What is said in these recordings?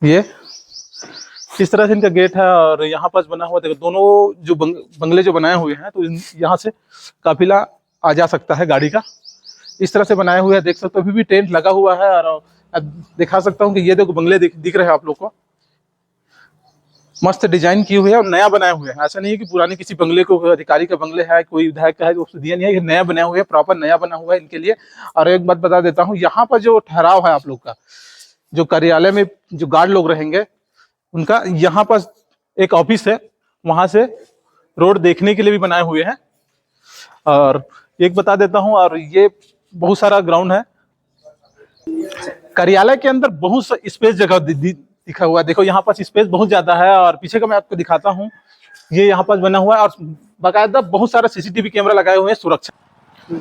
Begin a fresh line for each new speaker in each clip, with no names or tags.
ये इस तरह से इनका गेट है और यहाँ पास बना हुआ देखो दोनों जो बंगले जो बनाए हुए हैं तो यहाँ से काफिला आ जा सकता है गाड़ी का। इस तरह से बनाए हुए हैं, देख सकते हो अभी भी टेंट लगा हुआ है। और अब दिखा सकता हूँ कि ये देखो बंगले दिख रहे हैं आप लोग को, मस्त डिजाइन किए हुए हैं और नया बनाए हुए हैं। ऐसा नहीं है कि पुराने किसी बंगले को अधिकारी का बंगले है, कोई विधायक का है जो उसने दिया नहीं है, ये नया बनाए हुए हैं, प्रॉपर नया बना हुआ है इनके लिए। और एक बात बता देता हूँ, यहाँ पर जो ठहराव है आप लोग का, जो कार्यालय में जो गार्ड लोग रहेंगे उनका यहाँ पर एक ऑफिस है, वहां से रोड देखने के लिए भी बनाए हुए हैं। और एक बता देता हूँ, और ये बहुत सारा ग्राउंड है कार्यालय के अंदर, बहुत स्पेस जगह दिखा हुआ है। देखो यहाँ पास स्पेस बहुत ज्यादा है और पीछे का मैं आपको दिखाता हूँ, ये यहाँ पास बना हुआ है और बाकायदा बहुत सारा सीसीटीवी कैमरा लगाए हुए हैं सुरक्षा।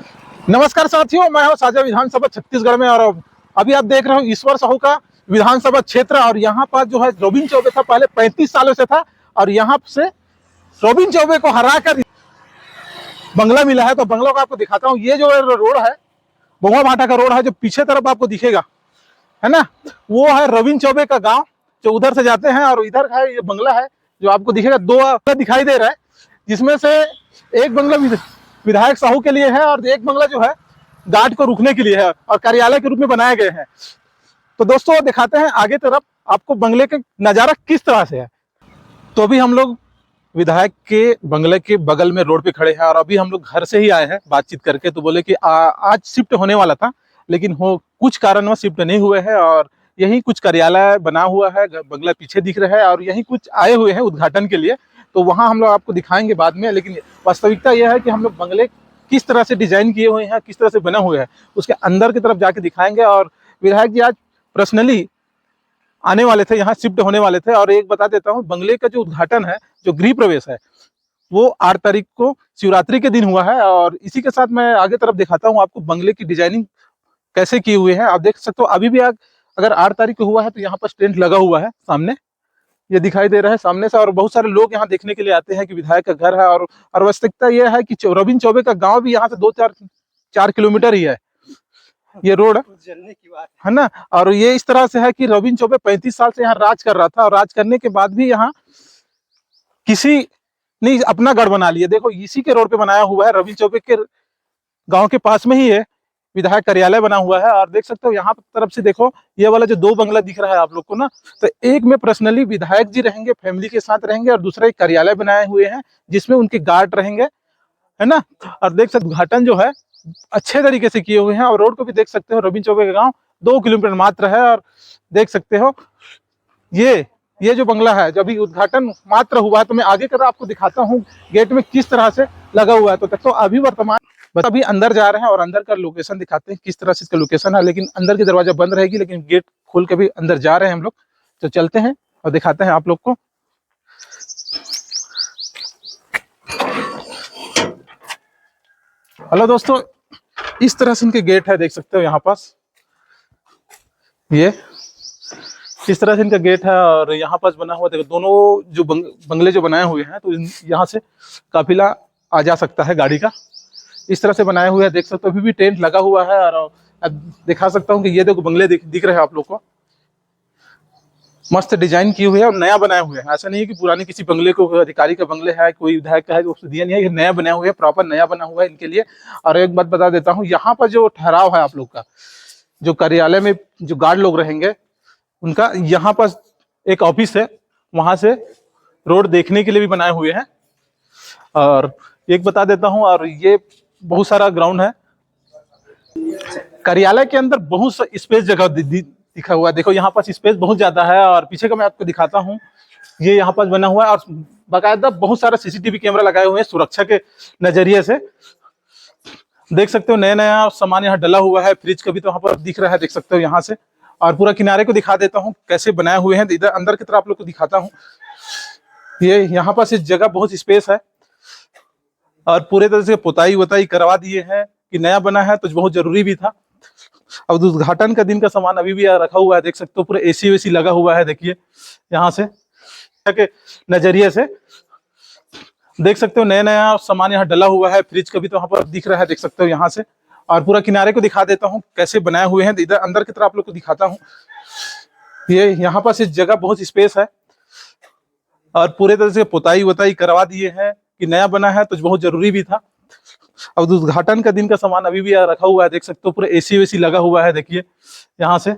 नमस्कार साथियों, मैं हूँ साझा विधानसभा छत्तीसगढ़ में और अभी आप देख रहे हो ईश्वर साहू का विधानसभा क्षेत्र। और यहाँ पास जो है रोबिन चौबे था, पहले 35 सालों से था और यहाँ से रोबिन चौबे को हराकर बंगला मिला है। तो बंगलों का आपको दिखाता हूँ, ये जो रोड है बहुआ भाटा का रोड है, जो पीछे तरफ आपको दिखेगा है ना, वो है रोबिन चौबे का गांव जो उधर से जाते हैं। और इधर है ये बंगला है जो आपको दिखेगा, दो दिखाई दे रहा है, जिसमें से एक बंगला विधायक साहू के लिए है और एक बंगला जो है गार्ड को रुकने के लिए है और कार्यालय के रूप में बनाए गए हैं। तो दोस्तों दिखाते हैं आगे तरफ आपको बंगले का नजारा किस तरह से है। तो अभी हम लोग विधायक के बंगले के बगल में रोड पे खड़े हैं और अभी हम लोग घर से ही आए हैं बातचीत करके। तो बोले कि आज शिफ्ट होने वाला था, लेकिन कुछ कारणवश शिफ्ट नहीं हुए हैं और यही कुछ कार्यालय बना हुआ है, बंगला पीछे दिख रहा है और यही कुछ आए हुए हैं उद्घाटन के लिए। तो वहाँ हम लोग आपको दिखाएंगे बाद में, लेकिन वास्तविकता यह है कि हम लोग बंगले किस तरह से डिजाइन किए हुए हैं, किस तरह से बना हुआ है, उसके अंदर की तरफ जाके दिखाएंगे। और विधायक जी आज पर्सनली आने वाले थे, यहाँ शिफ्ट होने वाले थे। और एक बता देता हूँ, बंगले का जो उद्घाटन है, जो गृह प्रवेश है, वो 8 तारीख को शिवरात्रि के दिन हुआ है। और इसी के साथ मैं आगे तरफ दिखाता हूँ आपको बंगले की डिजाइनिंग कैसे किए हुए हैं। आप देख सकते हो अभी भी अगर 8 तारीख को हुआ है तो यहाँ पर टेंट लगा हुआ है, सामने ये दिखाई दे रहा है सामने से। और बहुत सारे लोग यहाँ देखने के लिए आते हैं कि विधायक का घर है। और वास्तविकता यह है कि रोबिन चौबे का गाँव भी यहाँ से 2-4 किलोमीटर ही है ये रोड, जलने की बात है ना। और ये इस तरह से है कि रोबिन चौबे 35 साल से यहाँ राज कर रहा था और राज करने के बाद भी यहाँ किसी ने अपना गढ़ बना लिया। देखो इसी के रोड पे बनाया हुआ है, रोबिन चौबे के गांव के पास में ही है विधायक कार्यालय बना हुआ है। और देख सकते हो यहाँ तरफ से देखो, ये वाला जो 2 बंगला दिख रहा है आप लोग को ना, तो एक में पर्सनली विधायक जी रहेंगे, फैमिली के साथ रहेंगे, और दूसरा एक कार्यालय बनाए हुए हैं जिसमें उनके गार्ड रहेंगे, है ना। और देख सकते उद्घाटन जो है अच्छे तरीके से किए हुए हैं। और रोड को भी देख सकते हो, रोबिन चौबे का गांव 2 किलोमीटर मात्र है। और देख सकते हो ये जो बंगला है, जब भी उद्घाटन मात्र हुआ है, तो मैं आगे कर आपको दिखाता हूँ गेट में किस तरह से लगा हुआ है। तो अभी वर्तमान बस अभी अंदर जा रहे हैं और अंदर का लोकेशन दिखाते हैं किस तरह से इसका लोकेशन है। लेकिन अंदर की दरवाजा बंद रहेगी, लेकिन गेट खोल के भी अंदर जा रहे हैं हम लोग। तो चलते हैं और दिखाते हैं आप लोग को। हेलो दोस्तों, इस तरह से इनके गेट है, देख सकते हो यहाँ पास ये इस तरह से इनका गेट है और यहाँ पास बना हुआ देखो दोनों जो बंगले जो बनाए हुए हैं तो यहाँ से काफिला आ जा सकता है गाड़ी का। इस तरह से बनाए हुए हैं, देख सकते हो अभी भी टेंट लगा हुआ है। और अब दिखा सकता हूँ कि ये देखो बंगले दिख रहे हैं आप लोग को, मस्त डिजाइन किए हुए हैं और नया बनाए हुए हैं। ऐसा नहीं है कि पुराने किसी बंगले को अधिकारी का बंगले है, कोई विधायक का है जो उसने दिया नहीं है, ये नया बनाए हुए हैं, प्रॉपर नया बना हुआ है इनके लिए। और एक बात बता देता हूँ, यहाँ पर जो ठहराव है आप लोग का, जो कार्यालय में जो गार्ड लोग रहेंगे उनका यहाँ पर एक ऑफिस है, वहां से रोड देखने के लिए भी बनाए हुए हैं। और एक बता देता हूँ, और ये बहुत सारा ग्राउंड है कार्यालय के अंदर, बहुत स्पेस जगह दिखा हुआ है। देखो यहाँ पास स्पेस बहुत ज्यादा है और पीछे का मैं आपको दिखाता हूँ, ये यहाँ पास बना हुआ है और बाकायदा बहुत सारा सीसीटीवी कैमरा लगाए हुए हैं सुरक्षा के नजरिए से। देख सकते हो नया नया सामान यहाँ डला हुआ है, फ्रिज का भी तो वहां पर दिख रहा है, देख सकते हो यहाँ से। और पूरा किनारे को दिखा देता हूँ कैसे बनाए हुए हैं, इधर अंदर की तरफ आप लोग को दिखाता हूँ। ये यहाँ पास इस जगह बहुत स्पेस है और पूरे तरह से पुताई वताई करवा दिए हैं कि नया बना है, तो बहुत जरूरी भी था। अब उद्घाटन का दिन का सामान अभी भी रखा हुआ है, देख सकते हो पूरा एसी वेसी लगा हुआ है। देखिए यहाँ से के नजरिए से देख सकते हो नया नया सामान यहाँ डला हुआ है, फ्रिज का भी तो वहां पर दिख रहा है, देख सकते हो यहाँ से। और पूरा किनारे को दिखा देता हूँ कैसे बनाए हुए हैं, इधर अंदर की तरफ आप लोग को दिखाता हूँ। ये यहाँ पास इस जगह बहुत स्पेस है और पूरे तरह से पुताई वुताई करवा दिए हैं कि नया बना है तो बहुत जरूरी भी था। अब उद्घाटन का दिन का सामान अभी भी रखा हुआ है, देख सकते हो पूरा एसी वेसी लगा हुआ है। देखिए यहाँ से